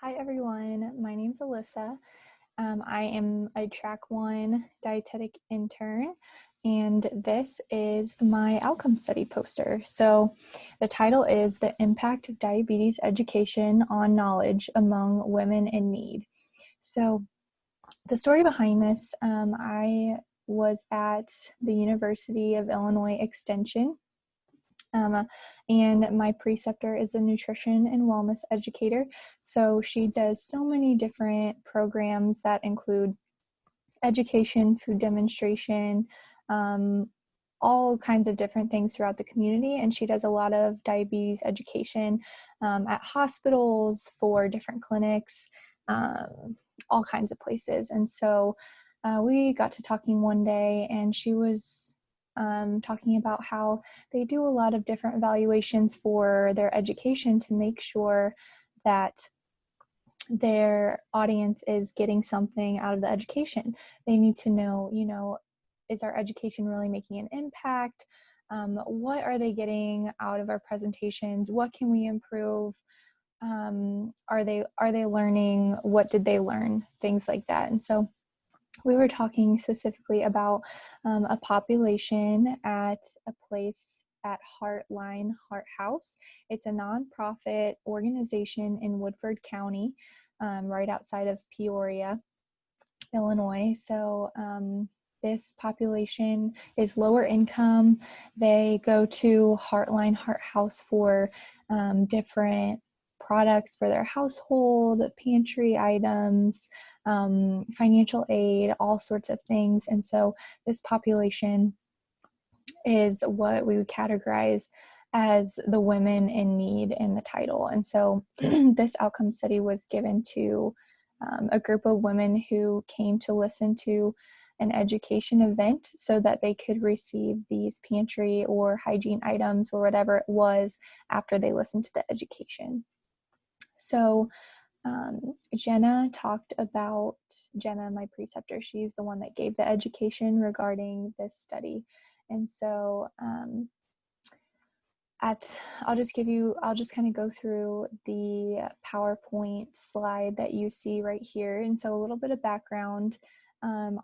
Hi everyone, my name's Alyssa. I am a Track 1 dietetic intern, and this is my outcome study poster. So the title is The Impact of Diabetes Education on Knowledge Among Women in Need. So the story behind this, I was at the University of Illinois Extension, and my preceptor is a nutrition and wellness educator. So she does so many different programs that include education, food demonstration, all kinds of different things throughout the community. And she does a lot of diabetes education at hospitals, for different clinics, all kinds of places. And so we got to talking one day, and she was talking about how they do a lot of different evaluations for their education to make sure that their audience is getting something out of the education. They need to know, is our education really making an impact? What are they getting out of our presentations? What can we improve? Are they learning? What did they learn? Things like that. And so we were talking specifically about a population at a place at Heartline Heart House. It's a nonprofit organization in Woodford County, right outside of Peoria, Illinois. So this population is lower income. They go to Heartline Heart House for different products for their household, pantry items, financial aid, all sorts of things. And so this population is what we would categorize as the women in need in the title. And so this outcome study was given to a group of women who came to listen to an education event so that they could receive these pantry or hygiene items or whatever it was after they listened to the education. So Jenna, my preceptor, she's the one that gave the education regarding this study. And so I'll just kind of go through the PowerPoint slide that you see right here. And so a little bit of background.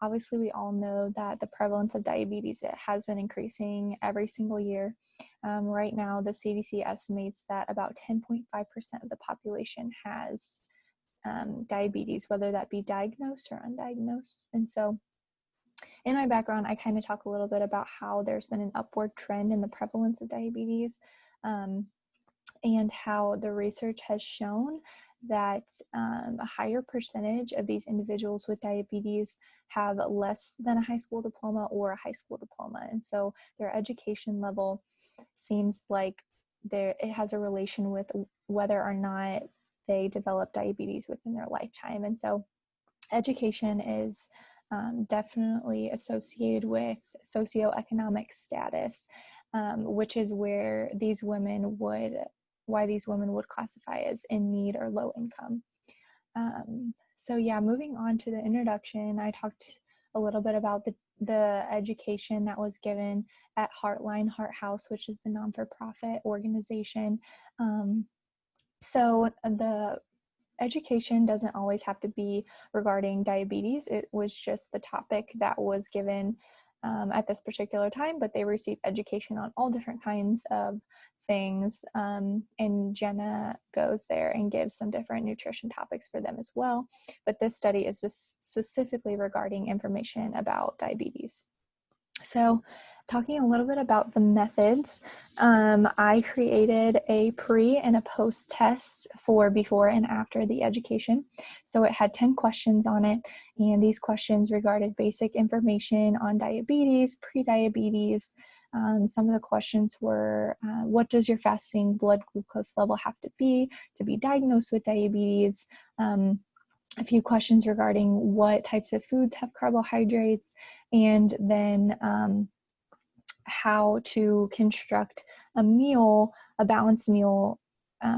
Obviously, we all know that the prevalence of diabetes, it has been increasing every single year. Right now, the CDC estimates that about 10.5% of the population has diabetes, whether that be diagnosed or undiagnosed. And so in my background, I kind of talk a little bit about how there's been an upward trend in the prevalence of diabetes, and how the research has shown that a higher percentage of these individuals with diabetes have less than a high school diploma or a high school diploma. And so their education level seems like it has a relation with whether or not they develop diabetes within their lifetime. And so education is definitely associated with socioeconomic status, which is why these women would classify as in need or low income. So yeah, moving on to the introduction, I talked a little bit about the education that was given at Heartline Heart House, which is the non-for-profit organization. So the education doesn't always have to be regarding diabetes. It was just the topic that was given at this particular time, but they received education on all different kinds of things. And Jenna goes there and gives some different nutrition topics for them as well. But this study is specifically regarding information about diabetes. So talking a little bit about the methods, I created a pre and a post test for before and after the education. So it had 10 questions on it, and these questions regarded basic information on diabetes, pre-diabetes. Some of the questions were, what does your fasting blood glucose level have to be diagnosed with diabetes? A few questions regarding what types of foods have carbohydrates, and then how to construct a balanced meal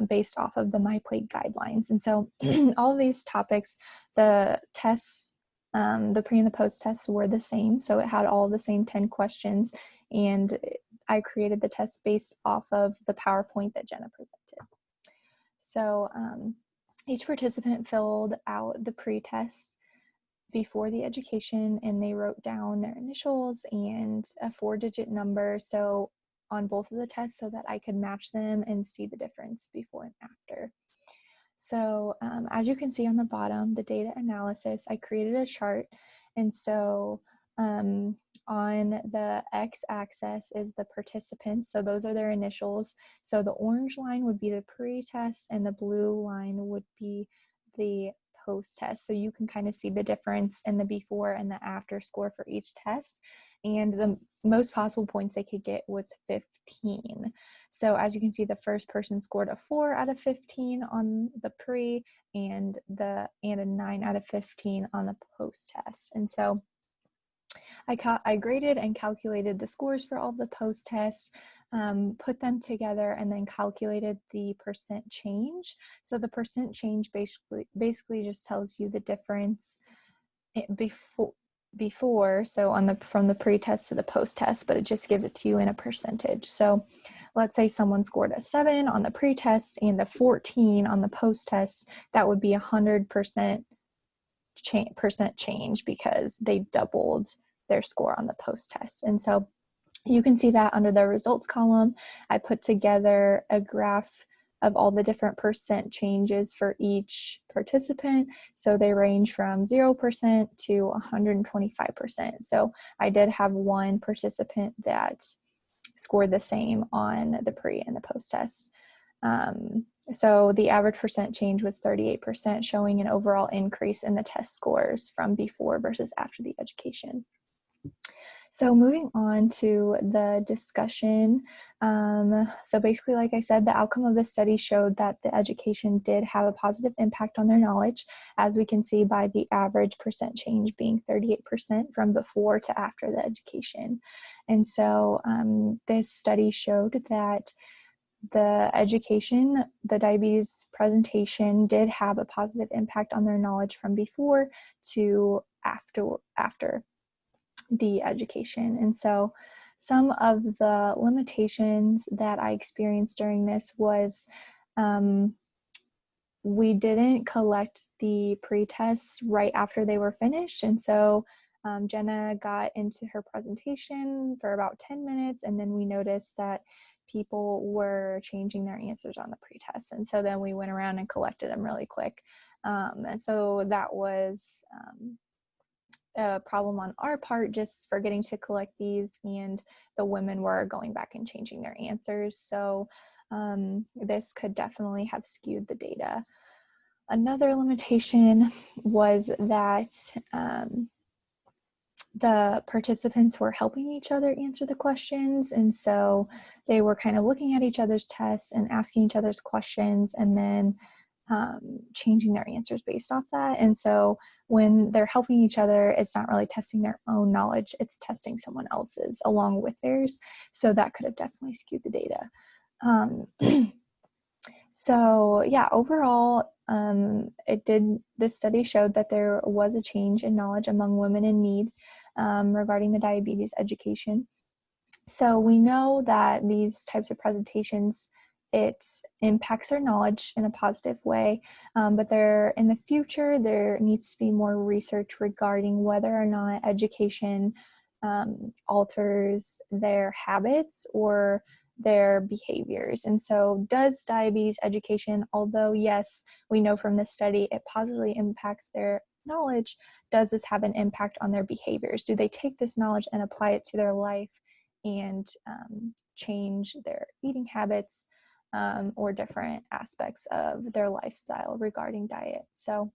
based off of the My Plate guidelines. And so all of these topics, the tests, the pre and the post tests were the same. So it had all the same 10 questions, and I created the test based off of the PowerPoint that Jenna presented. So Each participant filled out the pre-test before the education, and they wrote down their initials and a 4-digit number so on both of the tests, so that I could match them and see the difference before and after. So as you can see on the bottom, the data analysis, I created a chart. And so on the x-axis is the participants. So those are their initials. So the orange line would be the pre-test and the blue line would be the post-test. So you can kind of see the difference in the before and the after score for each test. And the most possible points they could get was 15. So as you can see, the first person scored a 4 out of 15 on the pre and a 9 out of 15 on the post test. And so I graded and calculated the scores for all the post tests, put them together, and then calculated the percent change. So the percent change basically just tells you the difference before, so from the pre-test to the post-test, but it just gives it to you in a percentage. So let's say someone scored a 7 on the pre-test and a 14 on the post-test, that would be 100% change because they doubled their score on the post-test. And so you can see that under the results column. I put together a graph of all the different percent changes for each participant. So they range from 0% to 125%. So I did have one participant that scored the same on the pre and the post test. So the average percent change was 38%, showing an overall increase in the test scores from before versus after the education. So moving on to the discussion. So basically, like I said, the outcome of this study showed that the education did have a positive impact on their knowledge, as we can see by the average percent change being 38% from before to after the education. And so this study showed that the education, the diabetes presentation did have a positive impact on their knowledge from before to after the education. And so some of the limitations that I experienced during this was we didn't collect the pre-tests right after they were finished. And so Jenna got into her presentation for about 10 minutes, and then we noticed that people were changing their answers on the pre-test. And so then we went around and collected them really quick. And so that was a problem on our part, just forgetting to collect these, and the women were going back and changing their answers. So this could definitely have skewed the data. Another limitation was that the participants were helping each other answer the questions, and so they were kind of looking at each other's tests and asking each other's questions, and then changing their answers based off that. And so when they're helping each other, it's not really testing their own knowledge, it's testing someone else's along with theirs. So that could have definitely skewed the data. So yeah, overall, this study showed that there was a change in knowledge among women in need regarding the diabetes education. So we know that these types of presentations, it impacts their knowledge in a positive way, but in the future, there needs to be more research regarding whether or not education alters their habits or their behaviors. And so does diabetes education, although yes, we know from this study it positively impacts their knowledge, does this have an impact on their behaviors? Do they take this knowledge and apply it to their life and change their eating habits or different aspects of their lifestyle regarding diet? So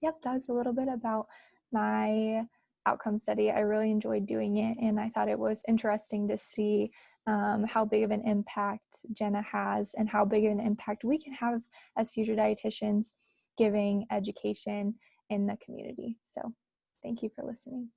yep, that was a little bit about my outcome study. I really enjoyed doing it, and I thought it was interesting to see how big of an impact Jenna has and how big of an impact we can have as future dietitians giving education in the community. So thank you for listening.